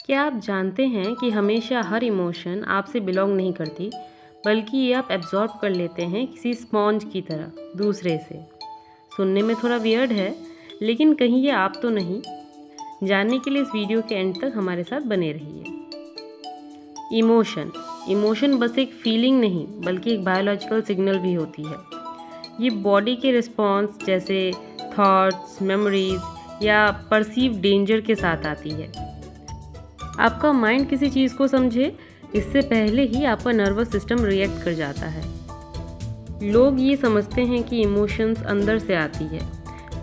क्या आप जानते हैं कि हमेशा हर इमोशन आपसे बिलोंग नहीं करती, बल्कि ये आप एब्जॉर्ब कर लेते हैं किसी स्पॉन्ज की तरह दूसरे से। सुनने में थोड़ा वियर्ड है, लेकिन कहीं ये आप तो नहीं। जानने के लिए इस वीडियो के एंड तक हमारे साथ बने रहिए। इमोशन इमोशन बस एक फीलिंग नहीं, बल्कि एक बायोलॉजिकल सिग्नल भी होती है। ये बॉडी के रिस्पॉन्स जैसे थॉट्स, मेमोरीज या परसीव डेंजर के साथ आती है। आपका माइंड किसी चीज़ को समझे इससे पहले ही आपका नर्वस सिस्टम रिएक्ट कर जाता है। लोग ये समझते हैं कि इमोशंस अंदर से आती है,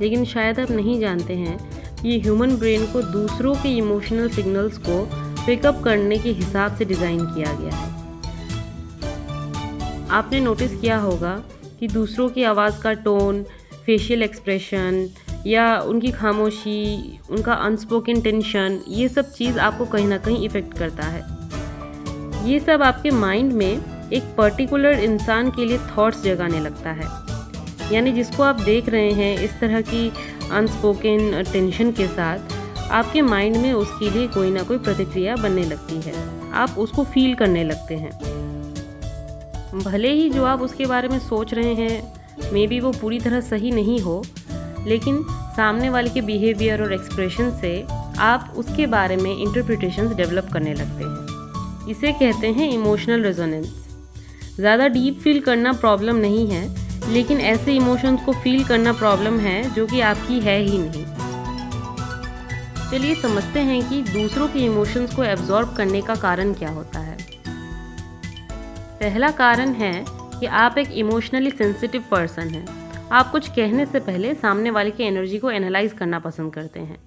लेकिन शायद आप नहीं जानते हैं ये ह्यूमन ब्रेन को दूसरों के इमोशनल सिग्नल्स को पिकअप करने के हिसाब से डिज़ाइन किया गया है। आपने नोटिस किया होगा कि दूसरों की आवाज़ का टोन, फेशियल एक्सप्रेशन या उनकी खामोशी, उनका अनस्पोकन टेंशन, ये सब चीज़ आपको कहीं ना कहीं इफ़ेक्ट करता है। ये सब आपके माइंड में एक पर्टिकुलर इंसान के लिए थॉट्स जगाने लगता है। यानी जिसको आप देख रहे हैं इस तरह की अनस्पोकन टेंशन के साथ, आपके माइंड में उसके लिए कोई ना कोई प्रतिक्रिया बनने लगती है। आप उसको फील करने लगते हैं। भले ही जो आप उसके बारे में सोच रहे हैं मे बी वो पूरी तरह सही नहीं हो, लेकिन सामने वाले के बिहेवियर और एक्सप्रेशन से आप उसके बारे में इंटरप्रिटेशंस डेवलप करने लगते हैं। इसे कहते हैं इमोशनल रेजोनेंस। ज़्यादा डीप फील करना प्रॉब्लम नहीं है, लेकिन ऐसे इमोशंस को फील करना प्रॉब्लम है जो कि आपकी है ही नहीं। चलिए समझते हैं कि दूसरों के इमोशंस को एब्जॉर्ब करने का कारण क्या होता है। पहला कारण है कि आप एक इमोशनली सेंसिटिव पर्सन हैं। आप कुछ कहने से पहले सामने वाले की एनर्जी को एनालाइज करना पसंद करते हैं।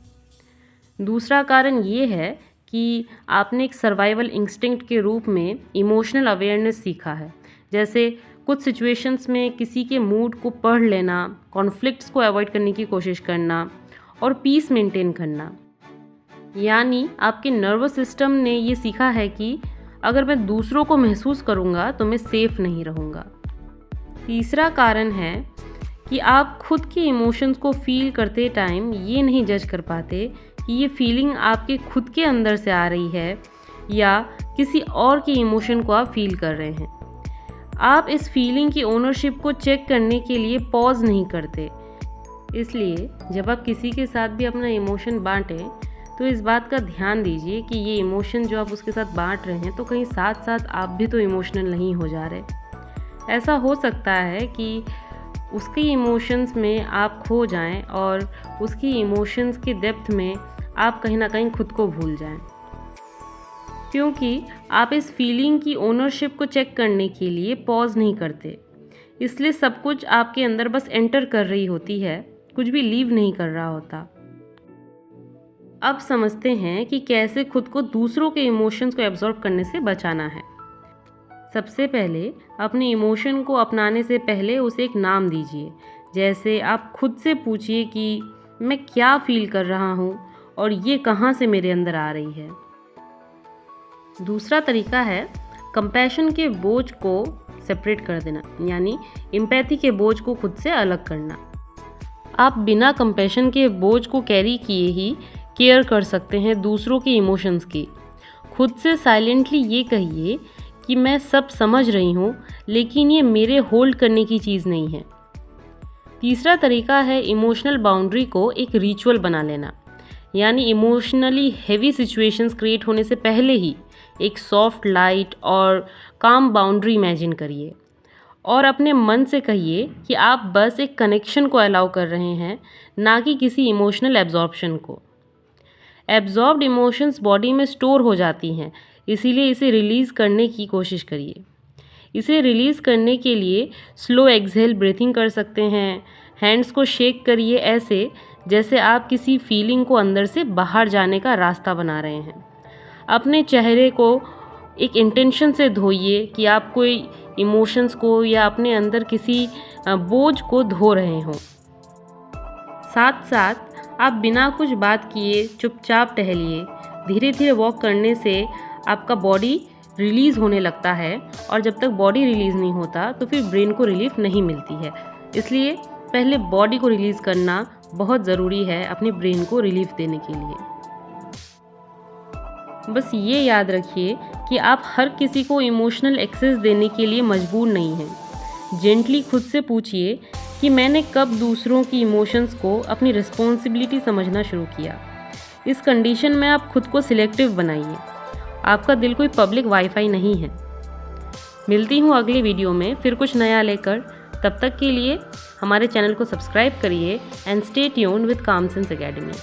दूसरा कारण ये है कि आपने एक सर्वाइवल इंस्टिंक्ट के रूप में इमोशनल अवेयरनेस सीखा है। जैसे कुछ सिचुएशंस में किसी के मूड को पढ़ लेना, कॉन्फ्लिक्ट्स को अवॉइड करने की कोशिश करना और पीस मेंटेन करना। यानी आपके नर्वस सिस्टम ने ये सीखा है कि अगर मैं दूसरों को महसूस करूँगा तो मैं सेफ नहीं रहूँगा। तीसरा कारण है कि आप खुद के इमोशंस को फील करते टाइम ये नहीं जज कर पाते कि ये फीलिंग आपके खुद के अंदर से आ रही है या किसी और के इमोशन को आप फील कर रहे हैं। आप इस फीलिंग की ओनरशिप को चेक करने के लिए पॉज नहीं करते। इसलिए जब आप किसी के साथ भी अपना इमोशन बांटें तो इस बात का ध्यान दीजिए कि ये इमोशन जो आप उसके साथ बांट रहे हैं तो कहीं साथ साथ आप भी तो इमोशनल नहीं हो जा रहे। ऐसा हो सकता है कि उसके इमोशंस में आप खो जाएं और उसकी इमोशंस के डेप्थ में आप कहीं ना कहीं खुद को भूल जाएं, क्योंकि आप इस फीलिंग की ओनरशिप को चेक करने के लिए पॉज नहीं करते। इसलिए सब कुछ आपके अंदर बस एंटर कर रही होती है, कुछ भी लीव नहीं कर रहा होता। अब समझते हैं कि कैसे खुद को दूसरों के इमोशंस को एब्जॉर्ब करने से बचाना है। सबसे पहले अपने इमोशन को अपनाने से पहले उसे एक नाम दीजिए। जैसे आप खुद से पूछिए कि मैं क्या फील कर रहा हूँ और ये कहाँ से मेरे अंदर आ रही है। दूसरा तरीका है कंपैशन के बोझ को सेपरेट कर देना, यानी एम्पैथी के बोझ को खुद से अलग करना। आप बिना कंपैशन के बोझ को कैरी किए ही केयर कर सकते हैं दूसरों के इमोशंस की। खुद से साइलेंटली ये कहिए कि मैं सब समझ रही हूँ, लेकिन ये मेरे होल्ड करने की चीज़ नहीं है। तीसरा तरीका है इमोशनल बाउंड्री को एक रिचुअल बना लेना, यानी इमोशनली हेवी सिचुएशंस क्रिएट होने से पहले ही एक सॉफ्ट, लाइट और काम बाउंड्री इमेजिन करिए और अपने मन से कहिए कि आप बस एक कनेक्शन को अलाउ कर रहे हैं, ना कि किसी इमोशनल एब्जॉर्प्शन को। एब्जॉर्ब्ड इमोशंस बॉडी में स्टोर हो जाती हैं, इसीलिए इसे रिलीज़ करने की कोशिश करिए। इसे रिलीज़ करने के लिए स्लो एक्सहेल ब्रीथिंग कर सकते हैं। हैंड्स को शेक करिए ऐसे जैसे आप किसी फीलिंग को अंदर से बाहर जाने का रास्ता बना रहे हैं। अपने चेहरे को एक इंटेंशन से धोइए कि आप कोई इमोशंस को या अपने अंदर किसी बोझ को धो रहे हों। साथ साथ आप बिना कुछ बात किए चुपचाप टहलिए। धीरे धीरे वॉक करने से आपका बॉडी रिलीज़ होने लगता है, और जब तक बॉडी रिलीज़ नहीं होता तो फिर ब्रेन को रिलीफ नहीं मिलती है। इसलिए पहले बॉडी को रिलीज़ करना बहुत ज़रूरी है अपने ब्रेन को रिलीफ देने के लिए। बस ये याद रखिए कि आप हर किसी को इमोशनल एक्सेस देने के लिए मजबूर नहीं हैं। जेंटली खुद से पूछिए कि मैंने कब दूसरों की इमोशंस को अपनी रिस्पॉन्सिबिलिटी समझना शुरू किया। इस कंडीशन में आप खुद को सिलेक्टिव बनाइए। आपका दिल कोई पब्लिक वाईफाई नहीं है। मिलती हूँ अगली वीडियो में फिर कुछ नया लेकर। तब तक के लिए हमारे चैनल को सब्सक्राइब करिए एंड स्टे ट्यून्ड विद काम सेंस एकेडमी।